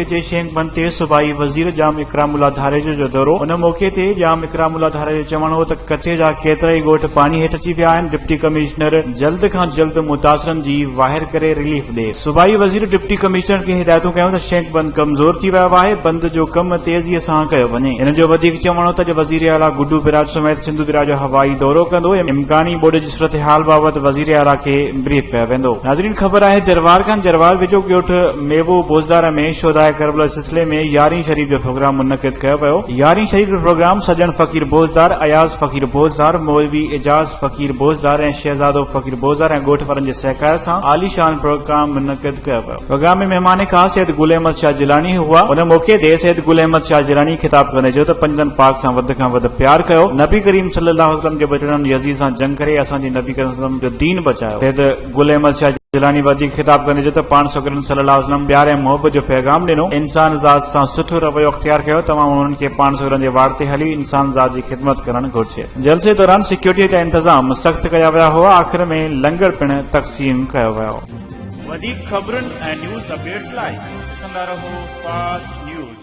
जे शेख बंद ते सूबाई वज़ीर जाम इकरामुल्लाह धारेजो जो दौरो। उन मौके ते जाम इकरामुल्लाह धारेजो जो चवण हो त कथे जा केतिरा ई ॻोठ पाणी हेठि अची विया आहिनि। डिप्टी कमिश्नर जल्द खां जल्द मुतासिरनि जी वाहिर करे रिलीफ ॾे। सूबाई वज़ीर डिप्टी कमिश्नर खे हिदायतूं कयूं त शेख बंद कमज़ोर थी वियो आहे, बंद जो कम तेज़ीअ सां कयो वञे। इन जो वधीक चवण हो त वज़ीर आला गुड्डू बिराज समेत सिंधु दरिया जो हवाई दौरो कंदो। इम्कानी ॿोॾ जी सूरत हाल बाबति वज़ीर आला खे ब्रीफ कयो वेंदो। नाज़रीन, ख़बर आहे जरवार खां जरवार वेझो ॻोठ मेबो बोज़दार में शोधाए करबल सिलसिले में यारहीं शरीफ जो प्रोग्राम मुनक़िद कयो वियो। यारहीं शरीफ जो प्रोग्राम सजन फ़कीर बोज़दार, अयाज़ फ़कीर बोज़दार, मौलवी एजाज फ़कीर बोज़दार ऐं शहज़ादो फ़कीर बोज़दार ऐं ॻोठ वारनि जे सहकार सां आलीशान प्रोग्राम मुनक़िद कयो वियो। प्रोग्राम में मेहमान ख़ास सैयद गुल अहमद शाह जिलानी हुआ। उन मौके ते सैयद गुल अहमद शाह जिलानी ख़िताब कंदे चयो त पंजनि पाक सां वध खां वध प्यार कयो। नबी करीम सल्लल्लाहु अलैहि वसल्लम जे बचड़नि यज़ीद सां जंग करे असांजे नबी करीम सल्लल्लाहु अलैहि वसल्लम जो दीन बचायो। सैयद गुल अहमद शाह जिलानी वधीक ख़िताब कंदे चयो त पाण सगरन सल्लल्लाहु अलैहि वसल्लम प्यार ऐं मोहब्बत जो पैगाम ॾिनो। इंसान ज़ात सां सुठो रवैयो अख्तियार कयो। तमाम उन्हनि खे पाण सगरन जे वार ते हली इंसान ज़ात जी ख़िदमत करणु घुर्जे। जलसे दौरान सिक्योरिटी जा इंतजाम सख़्त कया विया हुआ। आख़िर में लंगर पिणु तक़सीम कयो वियो। वधीक ख़बरुनि ऐं न्यूज़ अपडेट्स लाइ ॾिसंदा रहो फास्ट न्यूज़।